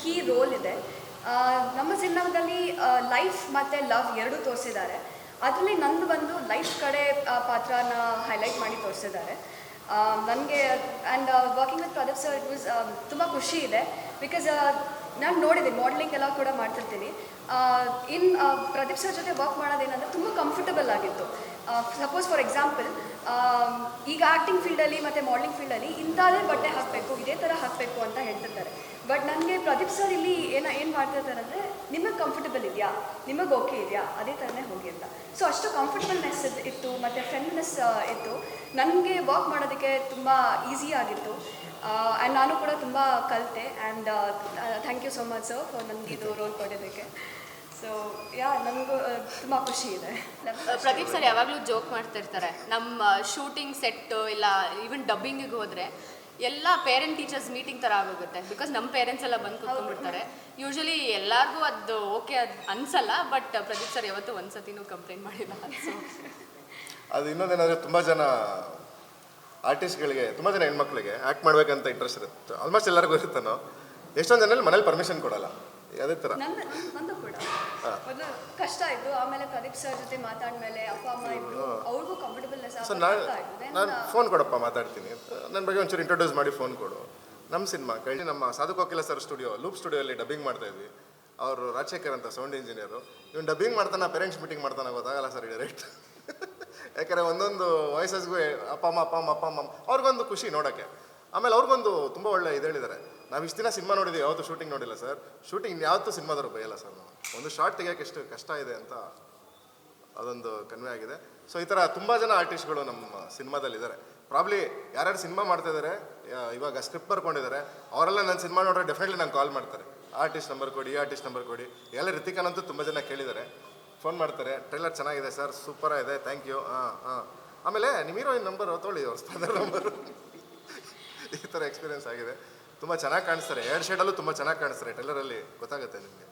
Key roll ಇದೆ. ನಮ್ಮ ಸಿನಿಮಾದಲ್ಲಿ ಲೈಫ್ ಮತ್ತು ಲವ್ ಎರಡೂ ತೋರಿಸಿದ್ದಾರೆ. ಅದರಲ್ಲಿ ನಂದು ಬಂದು ಲೈಫ್ ಕಡೆ ಪಾತ್ರನ ಹೈಲೈಟ್ ಮಾಡಿ ತೋರಿಸಿದ್ದಾರೆ. ನನಗೆ and working with Pradeep sir it was ತುಂಬ ಖುಷಿ ಇದೆ. ಬಿಕಾಸ್ ನಾನು ನೋಡಿದ್ದೀನಿ, ಮಾಡಲಿಂಗ್ ಎಲ್ಲ ಕೂಡ ಮಾಡ್ತಿರ್ತೀನಿ. ಪ್ರದೀಪ್ ಸರ್ ಜೊತೆ ವರ್ಕ್ ಮಾಡೋದೇನಂದರೆ ತುಂಬ ಕಂಫರ್ಟಬಲ್ ಆಗಿತ್ತು. ಸಪೋಸ್ ಫಾರ್ ಎಕ್ಸಾಂಪಲ್, ಈಗ ಆ್ಯಕ್ಟಿಂಗ್ ಫೀಲ್ಡಲ್ಲಿ ಮತ್ತು ಮಾಡಲಿಂಗ್ ಫೀಲ್ಡಲ್ಲಿ ಇಂಥದೇ ಬಟ್ಟೆ ಹಾಕಬೇಕು, ಇದೇ ಥರ ಹಾಕಬೇಕು ಅಂತ ಹೇಳ್ತಿರ್ತಾರೆ. ಬಟ್ ನನಗೆ ಪ್ರದೀಪ್ ಸರ್ ಇಲ್ಲಿ ಏನು ಮಾಡ್ತಿರ್ತಾರೆ ಅಂದರೆ, ನಿಮಗೆ ಕಂಫರ್ಟಬಲ್ ಇದೆಯಾ, ನಿಮಗೆ ಓಕೆ ಇದೆಯಾ, ಅದೇ ಥರನೇ ಹೋಗಿ ಅಂತ. ಸೊ ಅಷ್ಟು ಕಂಫರ್ಟಬಲ್ನೆಸ್ ಇತ್ತು ಮತ್ತು ಫ್ರೆಂಡ್ನೆಸ್ ಇತ್ತು. ನನಗೆ ವರ್ಕ್ ಮಾಡೋದಕ್ಕೆ ತುಂಬ ಈಸಿ ಆಗಿತ್ತು. ಆ್ಯಂಡ್ ನಾನು ಕೂಡ ತುಂಬ ಕಲಿತೆ. And thank you so much sir for ನನಗೆ ಇದು ರೋಲ್ ಕೊಡೋದಕ್ಕೆ. ಸೊ ನನಗೂ ತುಂಬ ಖುಷಿ ಇದೆ. ಪ್ರದೀಪ್ ಸರ್ ಯಾವಾಗಲೂ ಜೋಕ್ ಮಾಡ್ತಿರ್ತಾರೆ. ನಮ್ಮ ಶೂಟಿಂಗ್ ಸೆಟ್ಟು ಇಲ್ಲ ಈವನ್ ಡಬ್ಬಿಂಗಿಗೆ ಹೋದರೆ ಎಲ್ಲ ಪೇರೆಂಟ್ ಟೀಚರ್ಸ್ ಮೀಟಿಂಗ್ ಥರ ಆಗೋಗುತ್ತೆ. ಬಿಕಾಸ್ ನಮ್ಮ ಪೇರೆಂಟ್ಸ್ ಎಲ್ಲ ಬಂದು ಕೂತ್ಕೊಂಡ್ಬಿಡ್ತಾರೆ. ಯೂಶ್ವಲಿ ಎಲ್ಲರಿಗೂ ಅದು ಓಕೆ ಅದು ಅನಿಸಲ್ಲ. ಬಟ್ ಪ್ರದೀಪ್ ಸರ್ ಯಾವತ್ತೂ ಒಂದು ಸತಿನೂ ಕಂಪ್ಲೇಂಟ್ ಮಾಡಿಲ್ಲ. ಸೊ ಅದು ಇನ್ನೊಂದೇನಾದರೆ ತುಂಬ ಜನ ಆರ್ಟಿಸ್ಟ್ಗಳಿಗೆ, ತುಂಬ ಜನ ಹೆಣ್ಮಕ್ಳಿಗೆ ಆ್ಯಕ್ಟ್ ಮಾಡಬೇಕಂತ ಇಂಟ್ರೆಸ್ಟ್ ಇರುತ್ತೆ. ಆಲ್ಮೋಸ್ಟ್ ಎಲ್ಲರಿಗೂ ಇರುತ್ತಾನೋ. ಎಷ್ಟೊಂದು ಜನ ಮನೇಲಿ ಪರ್ಮಿಷನ್ ಕೊಡಲ್ಲ. ಅದೇ ಥರ ನಂದು ಕೂಡ ಮೊದಲು ಕಷ್ಟ ಆಯಿತು. ಆಮೇಲೆ ಪ್ರದೀಪ್ ಸರ್ ಜೊತೆ ಮಾತಾಡ್ಮೇಲೆ ಅಪ್ಪ ಅಮ್ಮ ಇಬ್ಬರು ಅವ್ರಿಗೂ ಕಂಫರ್ಟಬಲ್ನೆಸ್ ಸೊ ನಾನು ಫೋನ್ ಕೊಡಪ್ಪ ಮಾತಾಡ್ತೀನಿ, ನನ್ನ ಬಗ್ಗೆ ಒಂಚೂರು ಇಂಟ್ರೊಡ್ಯೂಸ್ ಮಾಡಿ ಫೋನ್ ಕೊಡು. ನಮ್ಮ ಸಿನಿಮಾ ನಮ್ಮ Sadhu Kokila sir studio, loop ಸ್ಟುಡಿಯೋಲ್ಲಿ dubbing ಮಾಡ್ತಾಯಿದ್ವಿ. ಅವರು ರಾಜಶೇಖರ್ ಅಂತ ಸೌಂಡ್ ಇಂಜಿನಿಯರು. ಇವ್ನು ಡಬ್ಬಿಂಗ್ ಮಾಡ್ತಾನೆ, ಪೇರೆಂಟ್ಸ್ ಮೀಟಿಂಗ್ ಮಾಡ್ತಾನೆ ಗೊತ್ತಾಗಲ್ಲ ಸರ್ ಡೈರೆಕ್ಟ್. ಯಾಕಂದರೆ ಒಂದೊಂದು ವಾಯ್ಸಸ್ಗೂ ಅಪ್ಪ ಅಮ್ಮ ಅವ್ರಿಗೊಂದು ಖುಷಿ ನೋಡೋಕ್ಕೆ. ಆಮೇಲೆ ಅವ್ರಿಗೊಂದು ತುಂಬ ಒಳ್ಳೆ ಇದು ಹೇಳಿದ್ದಾರೆ, ನಾವು ಇಷ್ಟು ದಿನ ಸಿನಿಮಾ ನೋಡಿದ್ದೀವಿ, ಯಾವತ್ತೂ ಶೂಟಿಂಗ್ ನೋಡಿಲ್ಲ ಸರ್. ಶೂಟಿಂಗ್ ಯಾವತ್ತೂ ಸಿನಿಮಾದವ್ರು ಬೈಯಲ್ಲ ಸರ್. ನಾವು ಒಂದು ಶಾರ್ಟ್ ತೆಗಿಯೋಕೆ ಎಷ್ಟು ಕಷ್ಟ ಇದೆ ಅಂತ ಅದೊಂದು ಕನ್ವೆ ಆಗಿದೆ. ಸೊ ಈ ಥರ ತುಂಬ ಜನ ಆರ್ಟಿಸ್ಟ್ಗಳು ನಮ್ಮ ಸಿನಿಮಾದಲ್ಲಿದ್ದಾರೆ. ಪ್ರಾಬ್ಲಿ ಯಾರ್ಯಾರು ಸಿನಿಮಾ ಮಾಡ್ತಾಯಿದ್ದಾರೆ, ಇವಾಗ ಸ್ಕ್ರಿಪ್ಟ್ ಬರ್ಕೊಂಡಿದ್ದಾರೆ, ಅವರೆಲ್ಲ ನನ್ನ ಸಿನಿಮಾ ನೋಡಿದ್ರೆ ಡೆಫಿನೆಟ್ಲಿ ನಂಗೆ ಕಾಲ್ ಮಾಡ್ತಾರೆ, ಆರ್ಟಿಸ್ಟ್ ನಂಬರ್ ಕೊಡಿ, ಆರ್ಟಿಸ್ಟ್ ನಂಬರ್ ಕೊಡಿ. ಎಲ್ಲ ರಿತಿಕಾನಂತೂ ತುಂಬ ಜನ ಕೇಳಿದ್ದಾರೆ, ಫೋನ್ ಮಾಡ್ತಾರೆ. ಟ್ರೈಲರ್ ಚೆನ್ನಾಗಿದೆ ಸರ್, ಸೂಪರಾಗಿದೆ, ಥ್ಯಾಂಕ್ ಯು. ಆಮೇಲೆ ನಿಮ್ಮ ಹೀರೋಯಿನ್ ನಂಬರ್ ತೊಗೊಳ್ಳಿ, ಅವ್ರ ಫಾದರ್ ನಂಬರು. ಈ ಥರ ಎಕ್ಸ್ಪೀರಿಯನ್ಸ್ ಆಗಿದೆ. ತುಂಬ ಚೆನ್ನಾಗಿ ಕಾಣಿಸ್ತಾರೆ, 2 ಶೇಡಲ್ಲೂ ತುಂಬ ಚೆನ್ನಾಗಿ ಕಾಣಿಸ್ತಾರೆ. ಟ್ರೈಲರಲ್ಲಿ ಗೊತ್ತಾಗುತ್ತೆ ನಿಮಗೆ.